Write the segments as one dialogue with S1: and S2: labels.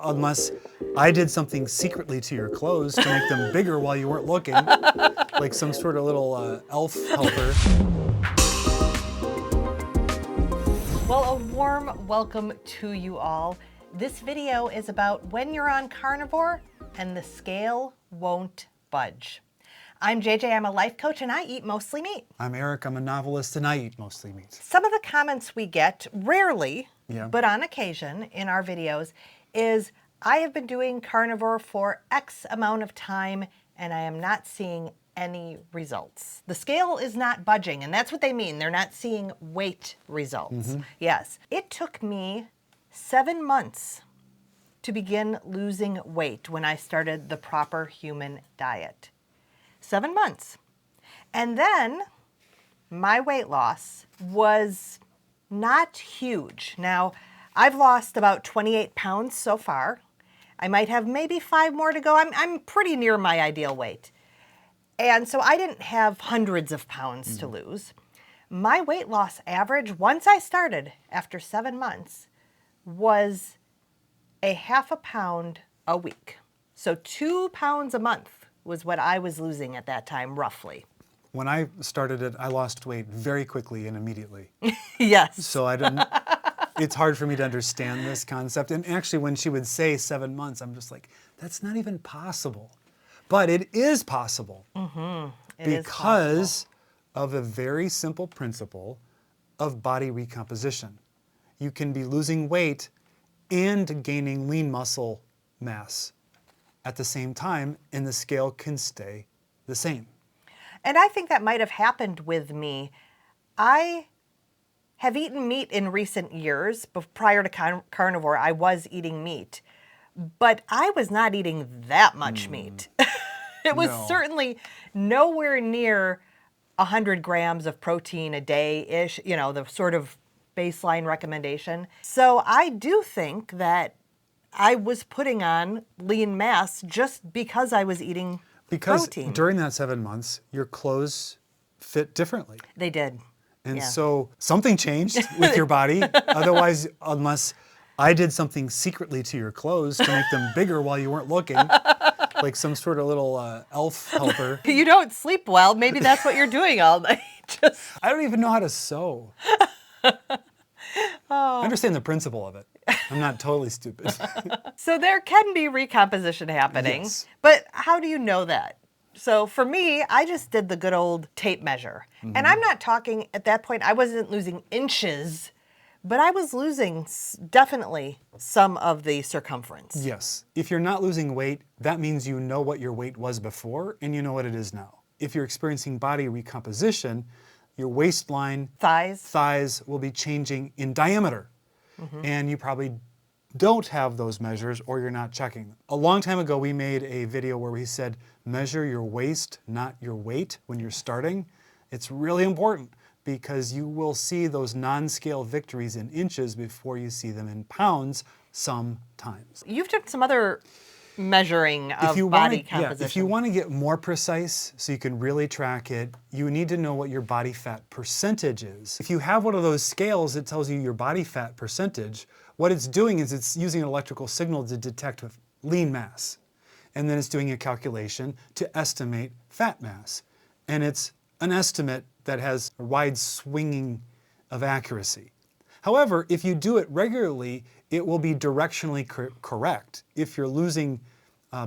S1: Unless I did something secretly to your clothes to make them bigger while you weren't looking, like some sort of little elf helper.
S2: Well, a warm welcome to you all. This video is about when you're on carnivore and the scale won't budge. I'm JJ, I'm a life coach and I eat mostly meat.
S1: I'm Eric, I'm a novelist and I eat mostly meat.
S2: Some of the comments we get, rarely,
S1: Yeah.
S2: but on occasion in our videos, is I have been doing carnivore for X amount of time and I am not seeing any results. The scale is not budging, and that's what they mean. They're not seeing weight results. Yes. It took me 7 months to begin losing weight when I started the proper human diet. 7 months. And then my weight loss was not huge. Now, I've lost about 28 pounds so far. I might have maybe 5 more to go. I'm pretty near my ideal weight. And so I didn't have hundreds of pounds to lose. My weight loss average, once I started after 7 months, was a half a pound a week. So 2 pounds a month was what I was losing at that time, roughly.
S1: When I started it, I lost weight very quickly and immediately.
S2: Yes.
S1: So I didn't, it's hard for me to understand this concept. And actually when she would say 7 months, I'm just like, that's not even possible. But it is possible because of a very simple principle of body recomposition. You can be losing weight and gaining lean muscle mass at the same time, and the scale can stay the same.
S2: And I think that might have happened with me. I have eaten meat in recent years. Prior to carnivore, I was eating meat, but I was not eating that much meat. It was certainly nowhere near 100 grams of protein a day-ish, you know, the sort of baseline recommendation. So I do think that I was putting on lean mass just because I was eating protein.
S1: During that 7 months, your clothes fit differently.
S2: They did.
S1: And
S2: Yeah.
S1: so something changed with your body. Otherwise, unless I did something secretly to your clothes to make them bigger while you weren't looking, like some sort of little elf helper.
S2: You don't sleep well. Maybe that's what you're doing all night.
S1: I don't even know how to sew. I understand the principle of it. I'm not totally stupid.
S2: So there can be recomposition happening.
S1: Yes.
S2: But how do you know that? So for me, I just did the good old tape measure. And I'm not talking, at that point, I wasn't losing inches, but I was losing definitely some of the circumference.
S1: Yes. If you're not losing weight, that means you know what your weight was before and you know what it is now. If you're experiencing body recomposition, your waistline, thighs will be changing in diameter. And you probably don't have those measures or you're not checking them. A long time ago, we made a video where we said, measure your waist, not your weight when you're starting. It's really important because you will see those non-scale victories in inches before you see them in pounds sometimes.
S2: You've done some other measuring of body composition.
S1: If you want to get more precise so you can really track it, you need to know what your body fat percentage is. If you have one of those scales that tells you your body fat percentage, what it's doing is it's using an electrical signal to detect lean mass. And then it's doing a calculation to estimate fat mass. And it's an estimate that has a wide swinging of accuracy. However, if you do it regularly, it will be directionally correct. If you're losing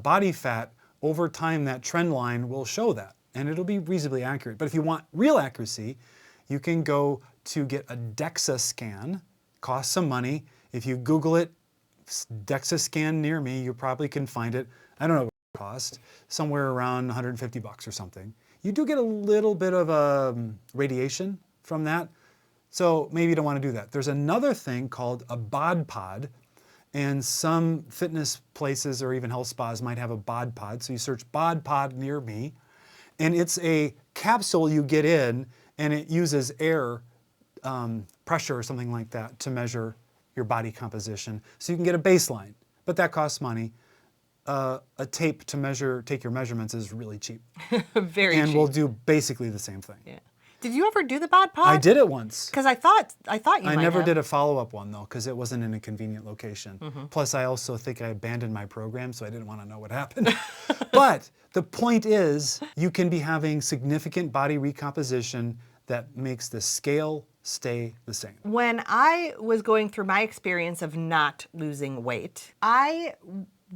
S1: body fat, over time that trend line will show that, and it'll be reasonably accurate. But if you want real accuracy, you can go to get a DEXA scan. Costs some money. If you Google it, DEXA scan near me, you probably can find it. I don't know what it costs, somewhere around 150 bucks or something. You do get a little bit of radiation from that. So maybe you don't want to do that. There's another thing called a bod pod, and some fitness places or even health spas might have a bod pod. So you search bod pod near me, and it's a capsule you get in, and it uses air pressure or something like that to measure your body composition. So you can get a baseline, but that costs money. A tape to take your measurements is really cheap.
S2: Very cheap.
S1: And we'll do basically the same thing.
S2: Yeah. Did you ever do the bod pod?
S1: I did it once.
S2: Because I thought you
S1: I
S2: might
S1: never
S2: have.
S1: did a follow-up one though, because it wasn't in a convenient location. Plus, I also think I abandoned my program, so I didn't want to know what happened. But the point is, you can be having significant body recomposition that makes the scale stay the same.
S2: When I was going through my experience of not losing weight, I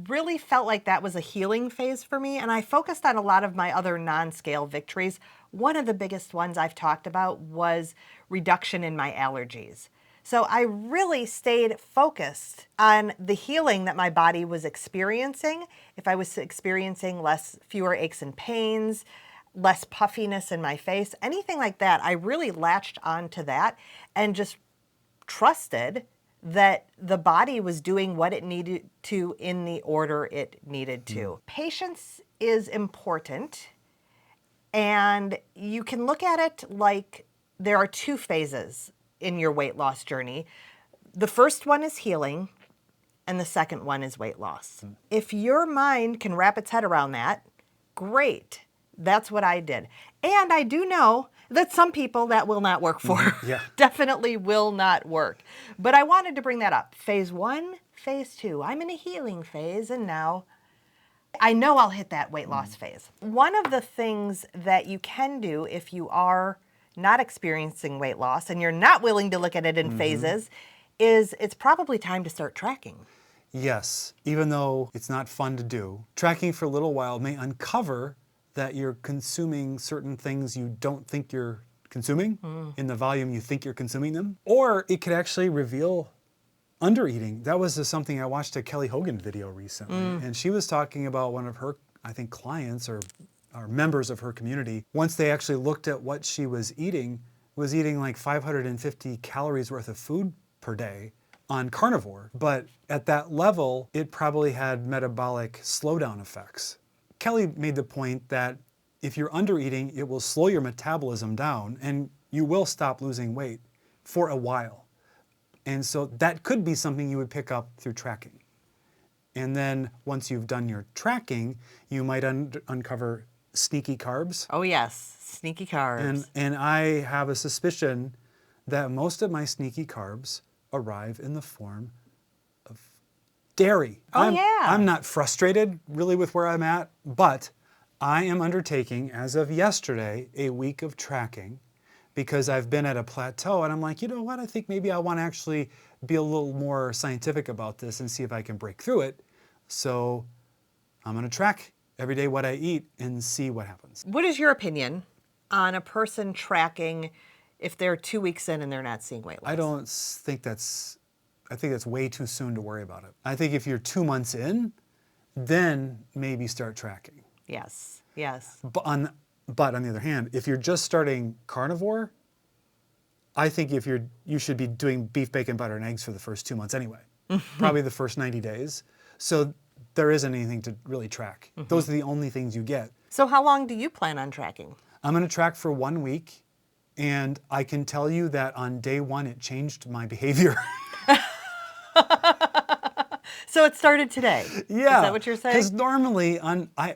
S2: really felt like that was a healing phase for me, and I focused on a lot of my other non-scale victories. One of the biggest ones I've talked about was reduction in my allergies. So I really stayed focused on the healing that my body was experiencing. If I was experiencing fewer aches and pains, less puffiness in my face, anything like that, I really latched onto that and just trusted that the body was doing what it needed to in the order it needed to. Patience is important, and you can look at it like there are two phases in your weight loss journey. The first one is healing, and the second one is weight loss. If your mind can wrap its head around that, great. That's what I did. And I do know that some people that will not work for.
S1: Yeah.
S2: Definitely will not work. But I wanted to bring that up. Phase 1, phase 2. I'm in a healing phase, and now I know I'll hit that weight loss phase. One of the things that you can do if you are not experiencing weight loss and you're not willing to look at it in phases is it's probably time to start tracking.
S1: Yes, even though it's not fun to do, tracking for a little while may uncover that you're consuming certain things you don't think you're consuming in the volume you think you're consuming them. Or it could actually reveal undereating. That was something I watched a Kelly Hogan video recently, and she was talking about one of her, I think, clients or members of her community. Once they actually looked at what she was eating like 550 calories worth of food per day on carnivore. But at that level, it probably had metabolic slowdown effects. Kelly made the point that if you're undereating, it will slow your metabolism down and you will stop losing weight for a while. And so that could be something you would pick up through tracking. And then once you've done your tracking, you might uncover sneaky carbs.
S2: Oh yes, sneaky carbs.
S1: And I have a suspicion that most of my sneaky carbs arrive in the form of dairy. I'm not frustrated really with where I'm at, but I am undertaking, as of yesterday, a week of tracking because I've been at a plateau and I'm like, you know what, I think maybe I want to actually be a little more scientific about this and see if I can break through it. So I'm going to track every day what I eat and see what happens.
S2: What is your opinion on a person tracking if they're 2 weeks in and they're not seeing weight loss?
S1: I think that's way too soon to worry about it. I think if you're 2 months in, then maybe start tracking.
S2: Yes, yes.
S1: But on the other hand, if you're just starting carnivore, I think you should be doing beef, bacon, butter, and eggs for the first 2 months anyway. Probably the first 90 days. So there isn't anything to really track. Those are the only things you get.
S2: So how long do you plan on tracking?
S1: I'm going to track for 1 week, and I can tell you that on day 1 it changed my behavior.
S2: So it started today.
S1: Yeah.
S2: Is that what you're saying?
S1: Because normally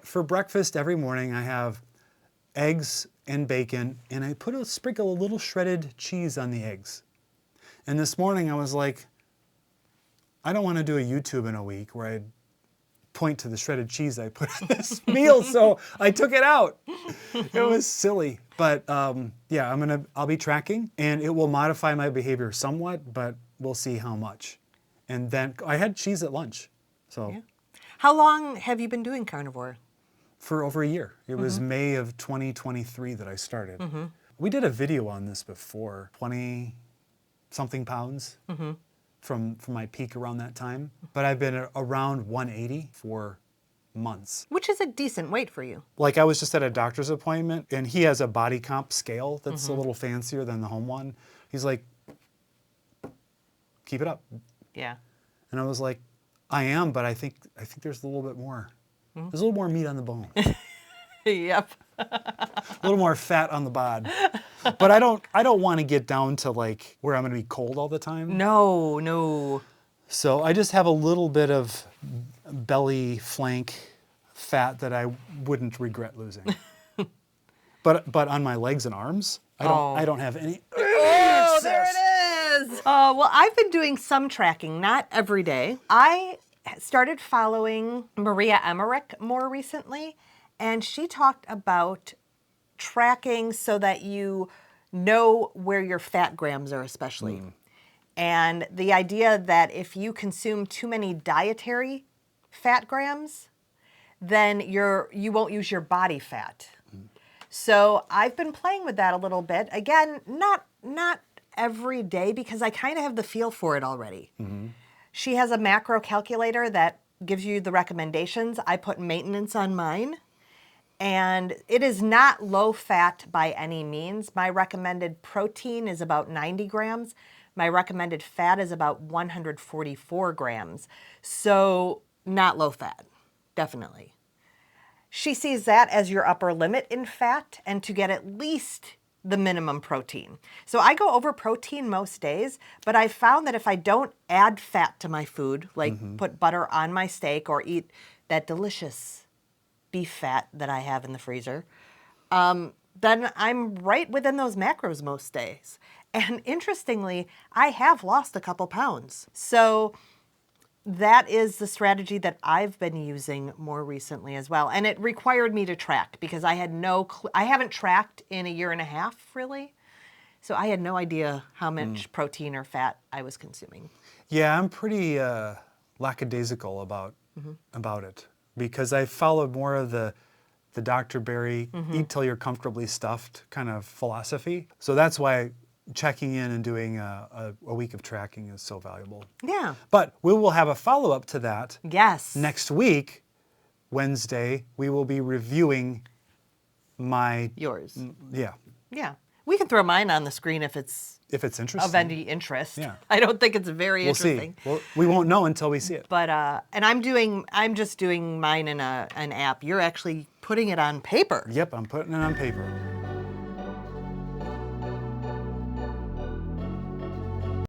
S1: for breakfast every morning I have eggs and bacon, and I sprinkle a little shredded cheese on the eggs. And this morning I was like, I don't want to do a YouTube in a week where I point to the shredded cheese I put in this meal, so I took it out. It was silly. But yeah, I'll be tracking, and it will modify my behavior somewhat, but we'll see how much. And then I had cheese at lunch. So
S2: Yeah. How long have you been doing carnivore?
S1: For over a year. It was May of 2023 that I started. We did a video on this before, 20-something pounds from my peak around that time. But I've been around 180 for months.
S2: Which is a decent weight for you.
S1: Like I was just at a doctor's appointment, and he has a body comp scale that's a little fancier than the home one. He's like, keep it up.
S2: Yeah.
S1: And I was like, I am, but I think there's a little bit more. There's a little more meat on the bone.
S2: Yep.
S1: A little more fat on the bod. But I don't want to get down to like where I'm going to be cold all the time.
S2: No, no.
S1: So I just have a little bit of belly flank fat that I wouldn't regret losing. But on my legs and arms, I don't have any.
S2: Oh, there it is. Well, I've been doing some tracking, not every day. I started following Maria Emmerich more recently, and she talked about tracking so that you know where your fat grams are, especially. And the idea that if you consume too many dietary fat grams, then you won't use your body fat. So I've been playing with that a little bit. Again, not every day because I kind of have the feel for it already. She has a macro calculator that gives you the recommendations. I put maintenance on mine. And it is not low fat by any means. My recommended protein is about 90 grams. My recommended fat is about 144 grams. So not low fat, definitely. She sees that as your upper limit in fat and to get at least the minimum protein. So I go over protein most days, but I found that if I don't add fat to my food, like put butter on my steak or eat that delicious beef fat that I have in the freezer, then I'm right within those macros most days. And interestingly, I have lost a couple pounds. So that is the strategy that I've been using more recently as well. And it required me to track because I had I haven't tracked in a year and a half really. So I had no idea how much protein or fat I was consuming.
S1: Yeah, I'm pretty lackadaisical about it because I followed more of the Dr. Berry eat till you're comfortably stuffed kind of philosophy. So that's why checking in and doing a week of tracking is so valuable.
S2: Yeah.
S1: But we will have a follow-up to that.
S2: Yes.
S1: Next week, Wednesday, we will be reviewing
S2: yours.
S1: Yeah.
S2: Yeah. We can throw mine on the screen if it's
S1: interesting.
S2: of any interest.
S1: Yeah.
S2: I don't think it's very interesting.
S1: We'll see. We won't know until we see it.
S2: But and I'm just doing mine in an app. You're actually putting it on paper.
S1: Yep, I'm putting it on paper.